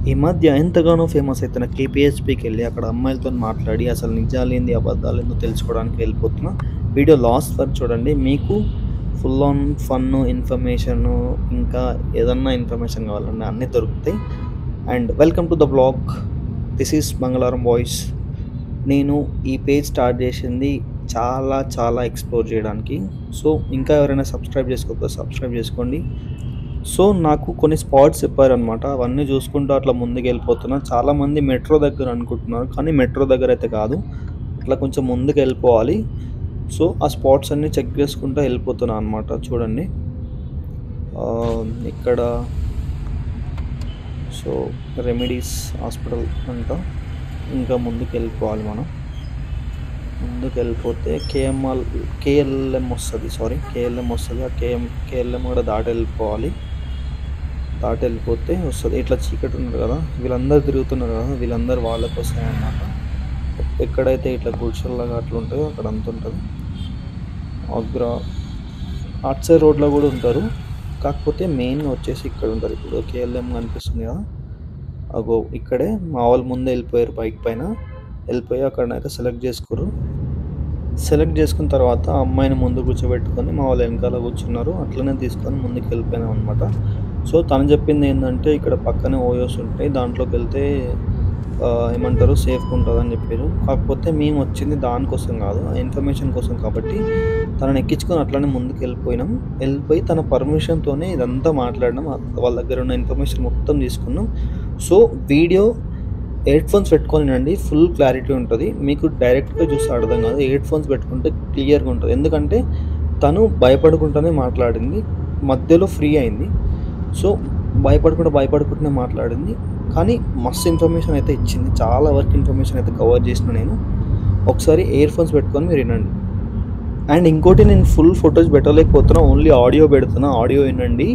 ఈ మధ్య ఎంతగానో ఫేమస్ అయితున్న కేపీహెచ్పీకి వెళ్ళి అక్కడ అమ్మాయిలతో మాట్లాడి అసలు నిజాలేంది అబద్ధాలేందో తెలుసుకోవడానికి వెళ్ళిపోతున్నా. వీడియో లాస్ట్ వరకు చూడండి. మీకు ఫుల్ ఆన్ ఫన్ ఇన్ఫర్మేషన్, ఇంకా ఏదన్నా ఇన్ఫర్మేషన్ కావాలన్నా అన్నీ దొరుకుతాయి. And welcome to the blog. This is మంగళవారం వాయిస్. నేను ఈ పేజ్ స్టార్ట్ చేసింది చాలా ఎక్స్ప్లోర్ చేయడానికి. సో ఇంకా ఎవరైనా సబ్స్క్రైబ్ చేసుకోకపోతే సబ్స్క్రైబ్ చేసుకోండి. సో నాకు కొన్ని స్పాట్స్ చెప్పారనమాట. అవన్నీ చూసుకుంటూ అట్లా ముందుకు వెళ్ళిపోతున్నా. చాలామంది మెట్రో దగ్గర అనుకుంటున్నారు, కానీ మెట్రో దగ్గర అయితే కాదు. అట్లా కొంచెం ముందుకు వెళ్ళిపోవాలి. సో ఆ స్పాట్స్ అన్నీ చెక్ చేసుకుంటూ వెళ్ళిపోతున్నా అనమాట. చూడండి ఇక్కడ సో రెమెడీస్ హాస్పిటల్ అంట. ఇంకా ముందుకు వెళ్ళిపోవాలి. మనం ముందుకు వెళ్ళిపోతే కేఎల్ఎం వస్తుంది. కేఎల్ఎం వస్తుంది. ఆ కేఎల్ఎం కూడా దాటి వెళ్ళిపోతే వస్తుంది. ఇట్లా చీకటి ఉన్నారు కదా, వీళ్ళందరూ తిరుగుతున్నారు కదా, వీళ్ళందరూ వాళ్ళ కోసమే అన్నమాట. ఎక్కడైతే ఇట్లా గుడిసెల్లాగా అట్లా ఉంటుందో అక్కడ అంత ఉంటుంది. ఆగ్రా అట్ సైడ్ రోడ్లో కూడా ఉంటారు, కాకపోతే మెయిన్గా వచ్చేసి ఇక్కడ ఉంటారు. ఇప్పుడు కేఎల్ఎం కనిపిస్తుంది కదా, అగో ఇక్కడే మా వాళ్ళు ముందే వెళ్ళిపోయారు. బైక్ పైన వెళ్ళిపోయి అక్కడనైతే సెలెక్ట్ చేసుకున్న తర్వాత అమ్మాయిని ముందు కూర్చోబెట్టుకొని మా వాళ్ళు వెనకాల కూర్చున్నారు. అట్లనే తీసుకొని ముందుకు వెళ్ళిపోయినాం అనమాట. సో తను చెప్పింది ఏంటంటే ఇక్కడ పక్కనే ఓయోస్ ఉంటాయి, దాంట్లోకి వెళ్తే ఏమంటారు సేఫ్గా ఉంటుందని చెప్పారు. కాకపోతే మేము వచ్చింది దానికోసం కాదు, ఇన్ఫర్మేషన్ కోసం. కాబట్టి తనని ఎక్కించుకొని అట్లనే ముందుకు వెళ్ళిపోయి తన పర్మిషన్తోనే ఇదంతా మాట్లాడినాం. వాళ్ళ దగ్గర ఉన్న ఇన్ఫర్మేషన్ మొత్తం తీసుకున్నాం. సో వీడియో హెడ్ ఫోన్స్ పెట్టుకోనండి, ఫుల్ క్లారిటీ ఉంటుంది. మీకు డైరెక్ట్గా చూస్తే అర్థం కాదు, హెడ్ ఫోన్స్ పెట్టుకుంటే క్లియర్గా ఉంటుంది. ఎందుకంటే తను భయపడుకుంటూనే మాట్లాడింది, మధ్యలో ఫ్రీ అయింది. సో భయపడుకుంటూనే మాట్లాడింది, కానీ మస్తు ఇన్ఫర్మేషన్ అయితే ఇచ్చింది. చాలా వరకు ఇన్ఫర్మేషన్ అయితే కవర్ చేసిన నేను. ఒకసారి ఇయర్ ఫోన్స్ పెట్టుకొని మీరు వినండి. అండ్ ఇంకోటి, నేను ఫుల్ ఫొటోస్ పెట్టలేకపోతున్నా, ఓన్లీ ఆడియో పెడుతున్నా. ఆడియో వినండి.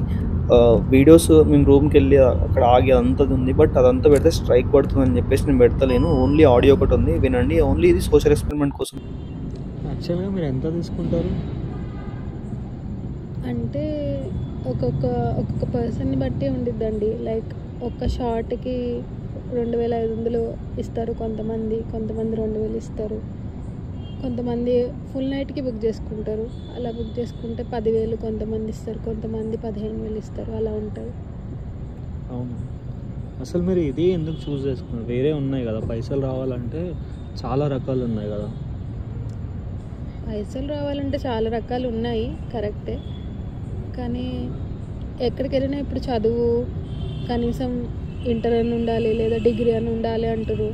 వీడియోస్ మేము రూమ్కి వెళ్ళి అక్కడ ఆగి అంతా ఉంది, బట్ అదంతా పెడితే స్ట్రైక్ పడుతుందని చెప్పేసి నేను పెడతలేను. ఓన్లీ ఆడియో ఒకటి ఉంది, వినండి. ఓన్లీ ఇది సోషల్ ఎక్స్పెరిమెంట్ కోసం. యాక్చువల్గా మీరు ఎంత తీసుకుంటారు అంటే ఒక్కొక్క పర్సన్ని బట్టి ఉండిద్దండి. లైక్ ఒక్క షార్ట్కి 2500 ఇస్తారు కొంతమంది 2000 ఇస్తారు. కొంతమంది ఫుల్ నైట్కి బుక్ చేసుకుంటారు. అలా బుక్ చేసుకుంటే 10,000 కొంతమంది ఇస్తారు, కొంతమంది 15,000 ఇస్తారు. అలా ఉంటుంది. అవును. అసలు మీరు ఇది ఎందుకు చూస్ చేసుకున్నారు? వేరే ఉన్నాయి కదా, పైసలు రావాలంటే చాలా రకాలు ఉన్నాయి కదా. పైసలు రావాలంటే చాలా రకాలు ఉన్నాయి, కరెక్టే. కానీ ఎక్కడికి వెళ్ళినా ఇప్పుడు చదువు కనీసం ఇంటర్ అని ఉండాలి, లేదా డిగ్రీ అని ఉండాలి అంటారు.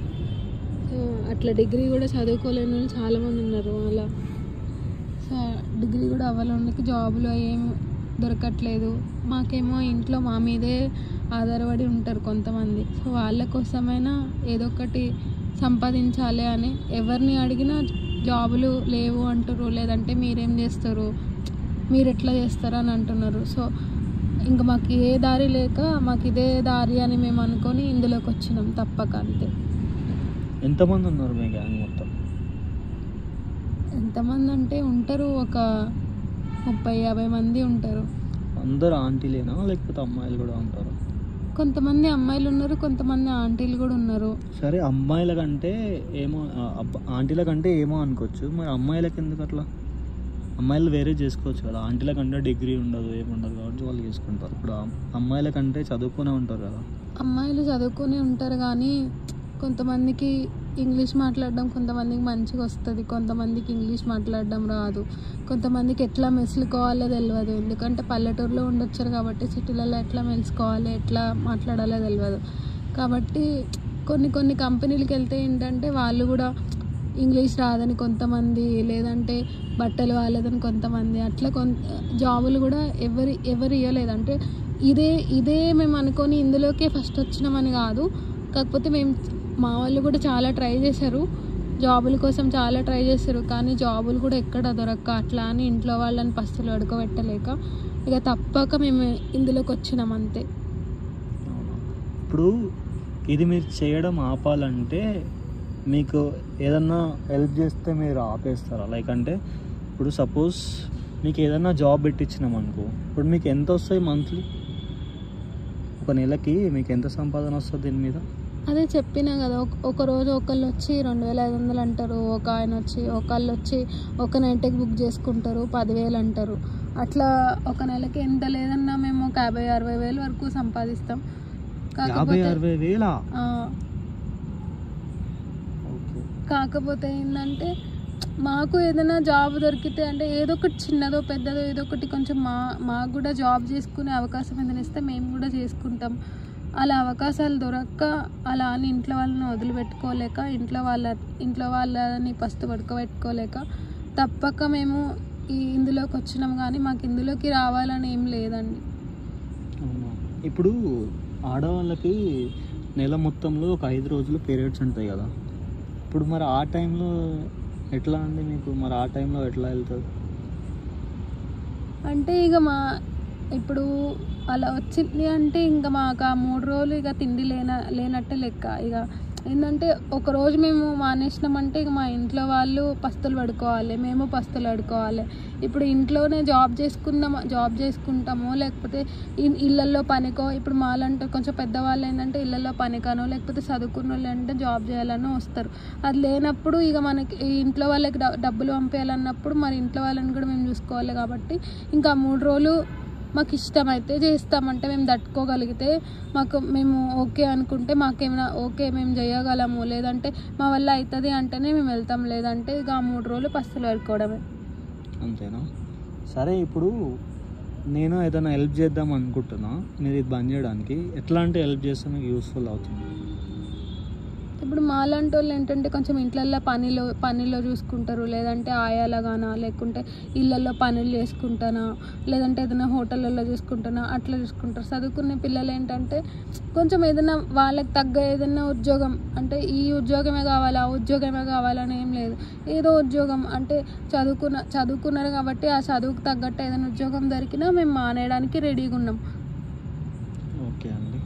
సో అట్లా డిగ్రీ కూడా చదువుకోలేని వాళ్ళు చాలామంది ఉన్నారు. అలా సో డిగ్రీ కూడా అవ్వాలకి జాబులు ఏం దొరకట్లేదు. మాకేమో ఇంట్లో మా మీదే ఆధారపడి ఉంటారు కొంతమంది. సో వాళ్ళ కోసమైనా ఏదో ఒకటి సంపాదించాలి అని ఎవరిని అడిగినా జాబులు లేవు అంటారు, లేదంటే మీరేం చేస్తారు, మీరు ఎట్లా చేస్తారు అని అంటున్నారు. సో ఇంకా మాకు ఏ దారి లేక మాకు ఇదే దారి అని మేము అనుకొని ఇందులోకి వచ్చినాం, తప్పక. అంతే. ఎంతమంది ఉన్నారు మీ గ్యాంగ్ మొత్తం? ఎంతమంది అంటే ఉంటారు, ఒక 30-50 మంది ఉంటారు. అందరు ఆంటీలేనా లేకపోతే అమ్మాయిలు కూడా ఉంటారు? కొంతమంది అమ్మాయిలు ఉన్నారు, కొంతమంది ఆంటీలు కూడా ఉన్నారు. సరే, అమ్మాయిల కంటే ఏమో ఆంటీల కంటే ఏమో అనుకోవచ్చు, మరి అమ్మాయిలకి ఎందుకు అట్లా? అమ్మాయిలు వేరే చేసుకోవచ్చు కదా. ఆంటీల కంటే డిగ్రీ ఉండదు, ఏముండదు కాబట్టి వాళ్ళు చేసుకుంటారు. ఇప్పుడు అమ్మాయిల కంటే చదువుకునే ఉంటారు కదా. అమ్మాయిలు చదువుకునే ఉంటారు, కానీ కొంతమందికి ఇంగ్లీష్ మాట్లాడడం కొంతమందికి మంచిగా వస్తుంది, కొంతమందికి ఇంగ్లీష్ మాట్లాడడం రాదు, కొంతమందికి ఎట్లా మెసులుకోవాలో తెలియదు. ఎందుకంటే పల్లెటూరులో ఉండొచ్చారు కాబట్టి సిటీలలో ఎట్లా మెలుసుకోవాలి, ఎట్లా మాట్లాడాలో తెలియదు. కాబట్టి కొన్ని కంపెనీలకు వెళ్తే ఏంటంటే వాళ్ళు కూడా ఇంగ్లీష్ రాదని కొంతమంది, లేదంటే బట్టలు వాళ్ళదని కొంతమంది, అట్లా జాబులు కూడా ఎవరు ఇవ్వలేదు. అంటే ఇదే మేము అనుకొని ఇందులోకే ఫస్ట్ వచ్చినామని కాదు. కాకపోతే మా వాళ్ళు కూడా చాలా ట్రై చేశారు, జాబుల కోసం చాలా ట్రై చేశారు. కానీ జాబులు కూడా ఎక్కడ దొరక్క అట్లా అని ఇంట్లో వాళ్ళని పస్తులు అడుకోబెట్టలేక ఇక తప్పక మేము ఇందులోకి వచ్చినాం, అంతే. ఇప్పుడు ఇది మీరు చేయడం ఆపాలంటే మీకు ఏదన్నా హెల్ప్ చేస్తే మీరు ఆపేస్తారా? లైక్ అంటే ఇప్పుడు సపోజ్ మీకు ఏదన్నా జాబ్ పెట్టించినాం అనుకో, ఇప్పుడు మీకు ఎంత వస్తాయి మంత్లీ? ఒక నెలకి మీకు ఎంత సంపాదన వస్తుంది దీని మీద? అదే చెప్పినా కదా, ఒక రోజు ఒకళ్ళు వచ్చి 2500 అంటారు, ఒకళ్ళు వచ్చి ఒక నైట్కి బుక్ చేసుకుంటారు 10,000 అంటారు. అట్లా ఒక నెలకి ఎంత లేదన్నా మేము ఒక 50,000-60,000 వరకు సంపాదిస్తాం. 50,000-60,000? కాకపోతే ఏంటంటే మాకు ఏదైనా జాబ్ దొరికితే, అంటే ఏదో ఒకటి చిన్నదో పెద్దదో ఏదో ఒకటి కొంచెం మాకు కూడా జాబ్ చేసుకునే అవకాశం ఏదైనా ఇస్తే మేము కూడా చేసుకుంటాం. అలా అవకాశాలు దొరక్క అలా అని ఇంట్లో వాళ్ళని వదిలిపెట్టుకోలేక, ఇంట్లో వాళ్ళని పస్తు పడుకోబెట్టుకోలేక తప్పక మేము ఇందులోకి వచ్చినాం. కానీ మాకు ఇందులోకి రావాలని ఏం లేదండి. ఇప్పుడు ఆడవాళ్ళకి నెల మొత్తంలో ఒక 5 రోజులు పీరియడ్స్ ఉంటాయి కదా, ఇప్పుడు మరి ఆ టైంలో ఎట్లా అండి మీకు? మరి ఆ టైంలో ఎట్లా వెళ్తుంది? అంటే ఇక ఇప్పుడు అలా వచ్చింది అంటే ఇంకా మాకు ఆ 3 రోజులు ఇక తిండి లేనట్టే లెక్క. ఇక ఏంటంటే ఒకరోజు మేము మానేసినామంటే ఇక మా ఇంట్లో వాళ్ళు పస్తులు పడుకోవాలి, మేము పస్తులు పడుకోవాలి. ఇప్పుడు ఇంట్లోనే జాబ్ చేసుకుంటామో లేకపోతే ఇళ్ళల్లో పనికో, ఇప్పుడు మాలంటే కొంచెం పెద్దవాళ్ళు ఏంటంటే ఇళ్ళల్లో పనికనో లేకపోతే చదువుకున్న వాళ్ళు అంటే జాబ్ చేయాలనో వస్తారు. అది లేనప్పుడు ఇక మనకి ఇంట్లో వాళ్ళకి డబ్బులు పంపించాలన్నప్పుడు మరి ఇంట్లో వాళ్ళని కూడా మేము చూసుకోవాలి. కాబట్టి ఇంకా 3 రోజులు మాకు ఇష్టమైతే చేస్తామంటే, మేము తట్టుకోగలిగితే, మేము ఓకే అనుకుంటే, మాకేమైనా ఓకే మేము చేయగలము, లేదంటే మా వల్ల అవుతుంది అంటేనే మేము వెళ్తాం, లేదంటే ఇక 3 రోజులు పస్తులు పడుకోవడమే. అంతేనా? సరే, ఇప్పుడు నేను ఏదైనా హెల్ప్ చేద్దాం అనుకుంటున్నా మీరు ఇది బంద్ చేయడానికి, ఎట్లాంటి హెల్ప్ చేస్తే మీకు యూస్ఫుల్ అవుతుంది? ఇప్పుడు మాలాంటి వాళ్ళు ఏంటంటే కొంచెం ఇంట్లల్లో పనిలో చూసుకుంటారు, లేదంటే ఆయాలగానా, లేకుంటే ఇళ్ళల్లో పనులు చేసుకుంటానా, లేదంటే ఏదైనా హోటళ్ళల్లో చూసుకుంటానా, అట్లా చూసుకుంటారు. చదువుకునే పిల్లలు ఏంటంటే కొంచెం ఏదైనా వాళ్ళకి తగ్గ ఏదైనా ఉద్యోగం, అంటే ఈ ఉద్యోగమే కావాలి ఆ ఉద్యోగమే కావాలని ఏం లేదు, ఏదో ఉద్యోగం అంటే చదువుకున్నారు కాబట్టి ఆ చదువుకు తగ్గట్టు ఏదైనా ఉద్యోగం దొరికినా మేము మానేయడానికి రెడీగా ఉన్నాం. ఓకే అండి,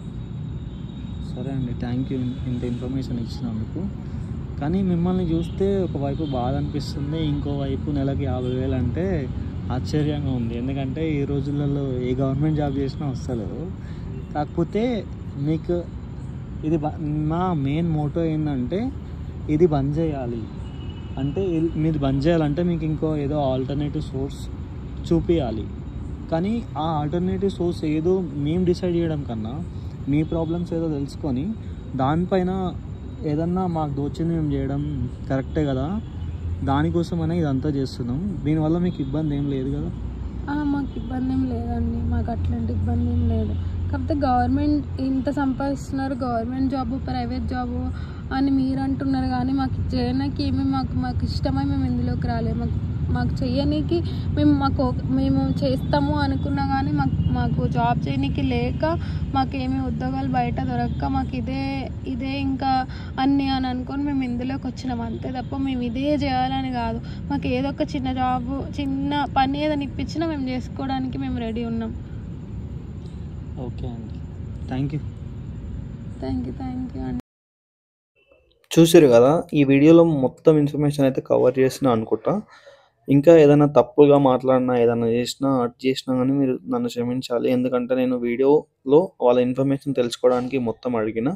సరే అండి, థ్యాంక్ యూ ఇంత ఇన్ఫర్మేషన్ ఇచ్చినందుకు. కానీ మిమ్మల్ని చూస్తే ఒకవైపు బాధ అనిపిస్తుంది, ఇంకోవైపు నెలకి 50,000 అంటే ఆశ్చర్యంగా ఉంది. ఎందుకంటే ఈ రోజులలో ఏ గవర్నమెంట్ జాబ్ చేసినా వస్తలేదు. కాకపోతే మీకు ఇది నా మెయిన్ మోటో ఏంటంటే ఇది బంద్ చేయాలి అంటే, మీరు బంద్ చేయాలంటే మీకు ఇంకో ఏదో ఆల్టర్నేటివ్ సోర్స్ చూపించాలి. కానీ ఆ ఆల్టర్నేటివ్ సోర్స్ ఏదో మేము డిసైడ్ చేయడం కన్నా మీ ప్రాబ్లమ్స్ ఏదో తెలుసుకొని దానిపైన ఏదన్నా మాకు దోచింది మేము చేయడం కరెక్టే కదా, దానికోసమనే ఇదంతా చేస్తున్నాం. దీనివల్ల మీకు ఇబ్బంది ఏం లేదు కదా? మాకు ఇబ్బంది ఏం లేదండి, మాకు అట్లాంటి ఇబ్బంది ఏం లేదు. కాకపోతే గవర్నమెంట్ ఇంత సంపాదిస్తున్నారు, గవర్నమెంట్ జాబు ప్రైవేట్ జాబు అని మీరు అంటున్నారు, కానీ మాకు చేయడానికి ఏమి మాకు ఇష్టమై మేము ఇందులోకి రాలేము. మాకు చేయనీకి మేము చేస్తాము అనుకున్నా కానీ మాకు జాబ్ చేయనీకి లేక, మాకేమీ ఉద్యోగాలు బయట దొరక్క, మాకు ఇదే ఇంకా అన్నీ అని అనుకొని మేము ఇందులోకి వచ్చినాం. అంతే తప్ప మేము ఇదే చేయాలని కాదు. మాకు ఏదో ఒక చిన్న జాబు, చిన్న పని ఏదైనా ఇప్పించినా మేము చేసుకోవడానికి మేము రెడీ ఉన్నాం. ఓకే అండి, థ్యాంక్ యూ అండి. చూసారు కదా, ఈ వీడియోలో మొత్తం ఇన్ఫర్మేషన్ అయితే కవర్ చేసినా అనుకుంటా. ఇంకా ఏదైనా తప్పుగా మాట్లాడినా, ఏదైనా చేసినా కానీ మీరు నన్ను క్షమించాలి. ఎందుకంటే నేను వీడియోలో వాళ్ళ ఇన్ఫర్మేషన్ తెలుసుకోవడానికి మొత్తం అడిగిన.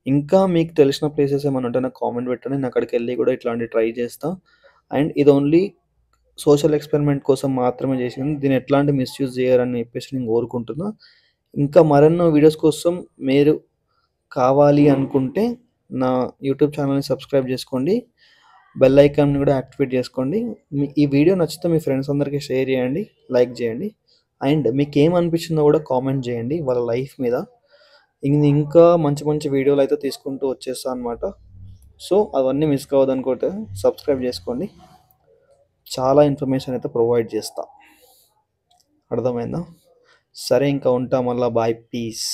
ఇంకా మీకు తెలిసిన ప్లేసెస్ ఏమైనా ఉంటే నాకు కామెంట్ పెట్టండి, నేను అక్కడికి వెళ్ళి కూడా ఇట్లాంటివి ట్రై చేస్తా. అండ్ ఇది ఓన్లీ సోషల్ ఎక్స్పెరిమెంట్ కోసం మాత్రమే చేసింది, దీన్ని ఎట్లాంటి మిస్యూజ్ చేయరని చెప్పేసి నేను కోరుకుంటున్నా. ఇంకా మరెన్నో వీడియోస్ కోసం మీరు కావాలి అనుకుంటే నా యూట్యూబ్ ఛానల్ని సబ్స్క్రైబ్ చేసుకోండి, బెల్ ఐకాన్ని కూడా యాక్టివేట్ చేసుకోండి. ఈ వీడియో నచ్చితే మీ ఫ్రెండ్స్ అందరికీ షేర్ చేయండి, లైక్ చేయండి. అండ్ మీకు ఏమనిపించిందో కూడా కామెంట్ చేయండి వాళ్ళ లైఫ్ మీద. ఇంకా మంచి వీడియోలు అయితే తీసుకుంటూ వచ్చేస్తాను అనమాట. సో అవన్నీ మిస్ కావద్దనుకుంటే సబ్స్క్రైబ్ చేసుకోండి, చాలా ఇన్ఫర్మేషన్ అయితే ప్రొవైడ్ చేస్తా. అర్థమైందా? సరే, ఇంకా ఉంటా, మళ్ళీ బాయ్, పీస్.